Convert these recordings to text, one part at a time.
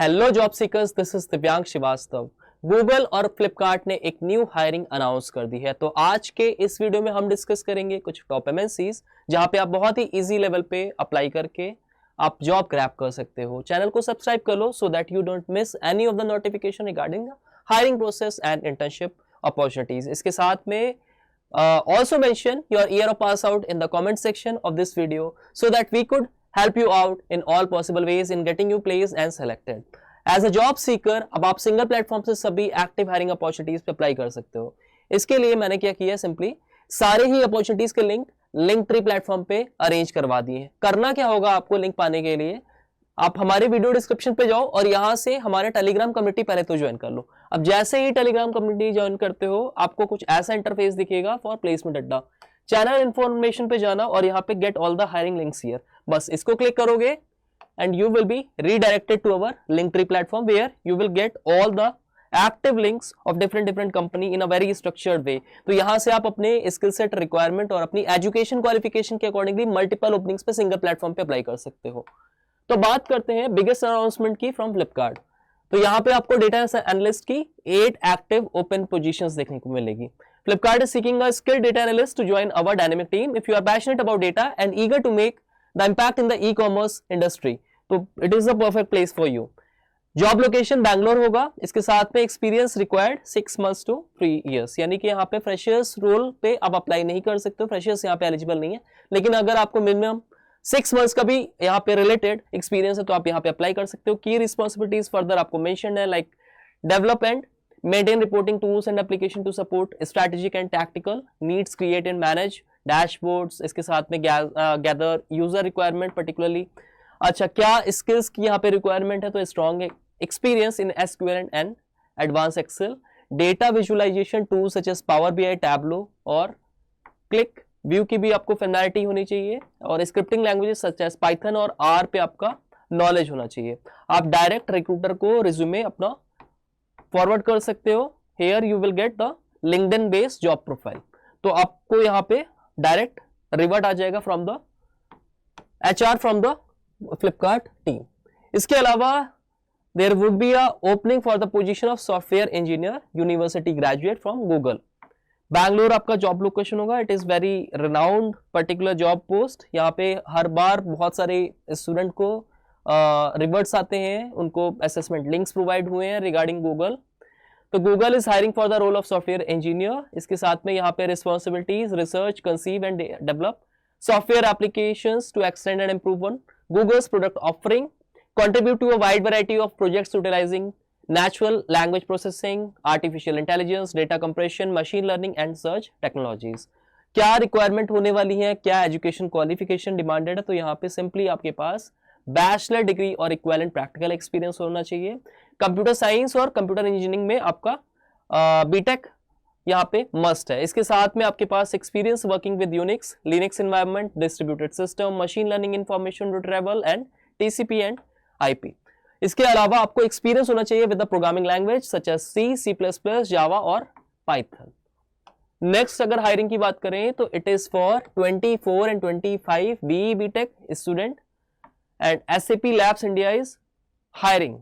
Hello job seekers, this is दिव्यांग Srivastava. Google और फ्लिपकार्ट ने एक न्यू हायरिंग अनाउंस कर दी है। तो आज के इस वीडियो में हम डिस्कस करेंगे कुछ टॉप एमएनसीज जहां पे आप बहुत ही इजी लेवल पे अप्लाई करके आप जॉब ग्रैब कर सकते हो। चैनल को सब्सक्राइब कर लो so that you don't miss any of the notification regarding hiring process and internship opportunities. इसके साथ में also mention your year of pass out in the comment section of this video so that we could help you out in all possible ways in getting you placed and selected. As a job seeker, अब आप single platform से सभी active hiring opportunities पे apply कर सकते हो। इसके लिए मैंने क्या किया, सिंपली सारे ही अपॉर्चुनिटीज के लिंक ट्री प्लेटफॉर्म पे अरेंज करवा दिए हैं। करना क्या होगा आपको लिंक पाने के लिए, आप हमारे वीडियो डिस्क्रिप्शन पे जाओ और यहां से हमारे टेलीग्राम कम्युनिटी पहले तो ज्वाइन कर लो। अब जैसे ही टेलीग्राम कम्युनिटी ज्वाइन करते हो आपको कुछ ऐसा इंटरफेस दिखेगा for placement Adda. Channel information पे जाना और यहाँ पे get all the hiring links here, बस इसको क्लिक करोगे and you will be redirected to our link tree platform where you will get all the active links of different company in a very structured way. तो यहाँ से आप अपने skill set, requirement और अपनी एजुकेशन क्वालिफिकेशन के accordingly multiple openings पे single platform पे अप्लाई कर सकते हो। तो बात करते हैं बिगेस्ट अनाउंसमेंट की फ्रॉम फ्लिपकार्ट। तो यहाँ पे आपको डेटा एनालिस्ट की 8 एक्टिव ओपन पोजीशंस देखने को मिलेगी। Flipkart is seeking a skilled data analyst to join our dynamic team if you are passionate about data and eager to make the impact in the e commerce industry. तो it is the perfect place for you. Job location Bangalore होगा। इसके साथ में experience required 6 months to 3 years, यानी कि यहाँ पे freshers role पे आप अप्लाई नहीं कर सकते हो, फ्रेशर्स यहाँ पे एलिजिबल नहीं है। लेकिन अगर आपको मिनिमम 6 months का भी यहाँ पे रिलेटेड एक्सपीरियंस है तो आप यहाँ पे अप्लाई कर सकते हो। की रिस्पॉन्सिबिलिटीज फर्दर आपको मेंशन है, like develop and maintain reporting tools and application to support strategic and tactical needs, create and manage dashboards. इसके साथ में गैदर यूजर रिक्वायरमेंट पर्टिकुलरली। अच्छा, क्या स्किल्स की यहाँ पे रिक्वायरमेंट है, तो strong experience in SQL and advance excel, data visualisation tool such as power BI, Tableau और क्लिक व्यू की भी आपको फेमिलियरिटी होनी चाहिए, और scripting languages such as Python और आर पे आपका नॉलेज होना चाहिए। आप डायरेक्ट रिक्रूटर को रिज्यूमे अपना फॉरवर्ड कर सकते हो। Here you will get the LinkedIn based job profile. तो आपको यहाँ पे डायरेक्ट रिवर्ट आ जाएगा from the HR from the Flipkart team. इसके अलावा there would be a opening for the position of software engineer, university graduate from Google. Bangalore आपका job location होगा। It is very renowned particular job post. यहाँ पे हर बार बहुत सारे student को reverts आते हैं, उनको असेसमेंट लिंक्स प्रोवाइड हुए हैं रिगार्डिंग गूगल। तो Google is hiring for the role of software engineer. इसके साथ में यहाँ पे responsibilities, research, conceive and develop software applications to extend and improve on Google's product offering, contribute to a wide variety of projects utilizing natural language processing, artificial intelligence, data compression, machine learning and search technologies। क्या requirement होने वाली है, क्या education qualification demanded है, तो यहाँ पे simply आपके पास बैचलर डिग्री और इक्विवेलेंट प्रैक्टिकल एक्सपीरियंस होना चाहिए। कंप्यूटर साइंस और कंप्यूटर इंजीनियरिंग में आपका बीटेक यहाँ पे मस्ट है। इसके साथ में आपके पास experience working with Unix, Linux environment, distributed system, machine learning, information retrieval and TCP and IP. इसके अलावा आपको एक्सपीरियंस होना चाहिए with the programming language such as C, C plus plus, Java और पाइथन। नेक्स्ट अगर हायरिंग की बात करें तो it is for 24 and 25 BE BTech student and SAP labs India is hiring.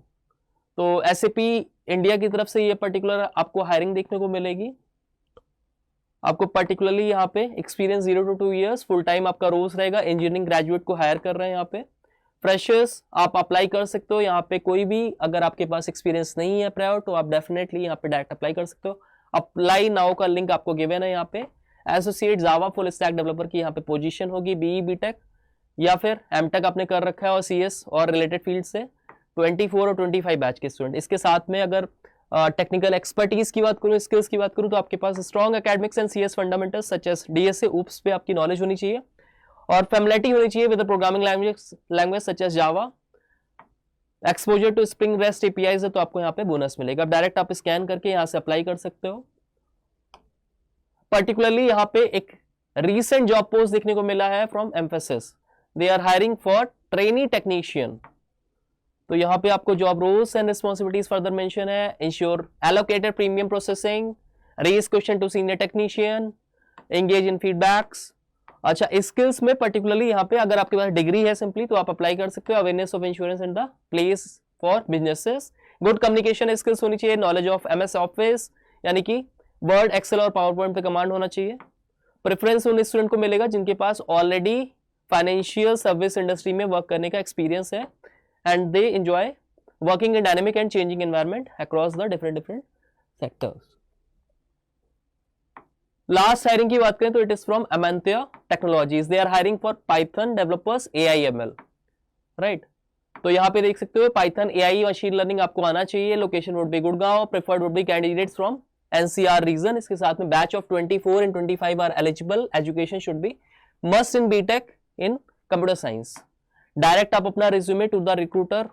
तो SAP इंडिया की तरफ से ये पर्टिकुलर आपको हायरिंग देखने को मिलेगी। आपको पर्टिकुलरली यहाँ पे experience 0 to 2 years, full time आपका रोल्स रहेगा। इंजीनियरिंग ग्रेजुएट को हायर कर रहे हैं यहाँ पे। फ्रेशर्स आप अप्लाई कर सकते हो यहाँ पे, कोई भी अगर आपके पास एक्सपीरियंस नहीं है प्रायर तो आप डेफिनेटली यहाँ पे डायरेक्ट अप्लाई कर सकते हो। अप्लाई नाउ का लिंक आपको गिवन है यहाँ पे। Associate Java full stack developer की यहाँ पे पोजीशन होगी, BE बीटेक या फिर एमटेक आपने कर रखा है और CS और रिलेटेड फील्ड से 24 और 25 बैच के स्टूडेंट। इसके साथ में अगर टेक्निकल एक्सपर्टीज की बात करूँ, स्किल्स की बात करूँ, तो आपके पास strong academics and CS fundamentals such as DSA OOPs पे आपकी नॉलेज होनी चाहिए और फेमिलियरिटी होनी चाहिए with programming language such as Java. Exposure to spring rest APIs है तो आपको यहाँ पे बोनस मिलेगा। डायरेक्ट आप स्कैन करके यहाँ से अप्लाई कर सकते हो। पर्टिकुलरली यहाँ पे एक रीसेंट जॉब पोस्ट देखने को मिला है from Mphasis. They are hiring for trainee technician. तो यहाँ पे आपको job roles and responsibilities further mention है। Ensure allocated premium processing, raise question to senior technician, engage in feedbacks. अच्छा, स्किल्स में पर्टिकुलरली यहाँ पे अगर आपके पास डिग्री है सिंपली तो आप अप्लाई कर सकते हो। Awareness of insurance and the place for businesses, good communication skills होनी चाहिए, नॉलेज ऑफ MS ऑफिस यानी कि वर्ड, एक्सेल और पावर पॉइंट पे कमांड होना चाहिए। प्रेफरेंस उन स्टूडेंट को मिलेगा जिनके पास ऑलरेडी फाइनेंशियल सर्विस इंडस्ट्री में वर्क करने का एक्सपीरियंस है and they enjoy working in dynamic and changing environment across the different sectors. Last hiring की बात करें तो it is from Amenthia technologies, they are hiring for Python developers AIML, right. तो यहाँ पे देख सकते हो पाइथन AI मशीन लर्निंग आपको आना चाहिए। Location would be Gurgaon, preferred would be candidates from NCR region. इसके साथ में batch of 24 and 25 are eligible, education should be must in BTech इन कंप्यूटर साइंस। डायरेक्ट आप अपना resume to the recruiter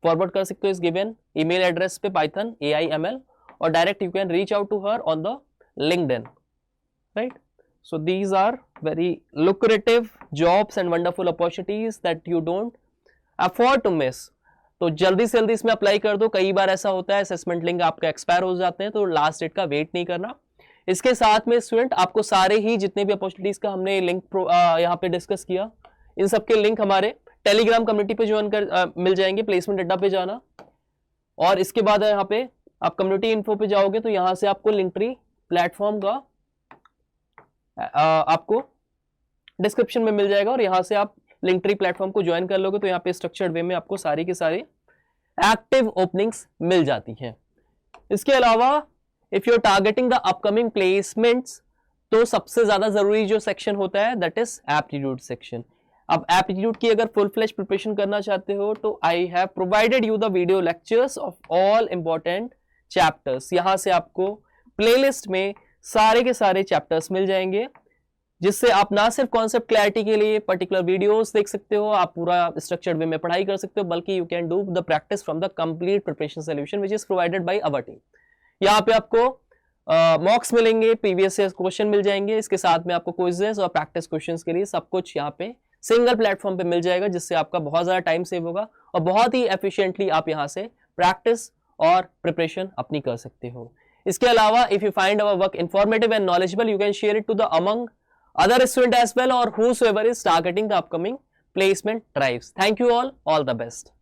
forward कर सकते हो इस गिवन ईमेल एड्रेस पे पाइथन AIML, और direct you can reach out to her on the LinkedIn, right? So these are very lucrative jobs and wonderful opportunities that you don't afford to miss. तो जल्दी से जल्दी इसमें apply कर दो। कई बार ऐसा होता है असेसमेंट लिंक आपका एक्सपायर हो जाते हैं, तो लास्ट डेट का वेट नहीं करना। इसके साथ में स्टूडेंट आपको सारे ही जितने भी अपॉर्चुनिटीज का हमने लिंक यहाँ पे डिस्कस किया, इन सबके लिंक हमारे टेलीग्राम कम्युनिटी पे ज्वाइन कर मिल जाएंगे। प्लेसमेंट अड्डा पे जाना, और इसके बाद यहाँ पे आप कम्युनिटी इन्फो पे जाओगे तो यहाँ से आपको लिंकट्री प्लेटफॉर्म का आपको डिस्क्रिप्शन में मिल जाएगा, और यहाँ से आप लिंकट्री प्लेटफॉर्म को ज्वाइन कर लोगे तो यहाँ पे स्ट्रक्चर्ड वे में आपको सारी की सारी एक्टिव ओपनिंग्स मिल जाती हैं। इसके अलावा if you are targeting the upcoming placements, तो सबसे ज्यादा जरूरी जो सेक्शन होता है दैट इज एप्टीट्यूड सेक्शन। अब एप्टीट्यूड की अगर फुल फ्लेज प्रिपरेशन करना चाहते हो तो I have provided you the video lectures of all important chapters. यहाँ से आपको प्लेलिस्ट में सारे के सारे चैप्टर्स मिल जाएंगे, जिससे आप ना सिर्फ कॉन्सेप्ट क्लैरिटी के लिए पर्टिकुलर वीडियोस देख सकते हो, आप पूरा स्ट्रक्चर्ड वे में पढ़ाई कर सकते हो, बल्कि you can do the practice from the complete preparation solution which is provided by our team. यहाँ पे आपको मॉक्स मिलेंगे, प्रीवियस ईयर क्वेश्चन मिल जाएंगे, इसके साथ में आपको क्विजेस और प्रैक्टिस क्वेश्चंस के लिए सब कुछ यहाँ पे सिंगल प्लेटफॉर्म पे मिल जाएगा, जिससे आपका बहुत ज्यादा टाइम सेव होगा और बहुत ही एफिशिएंटली आप यहाँ से प्रैक्टिस और प्रिपरेशन अपनी कर सकते हो। इसके अलावा if you find our work informative and knowledgeable, you can share it to the among other student as well, or whosoever is targeting the upcoming placement drives. Thank you all the best.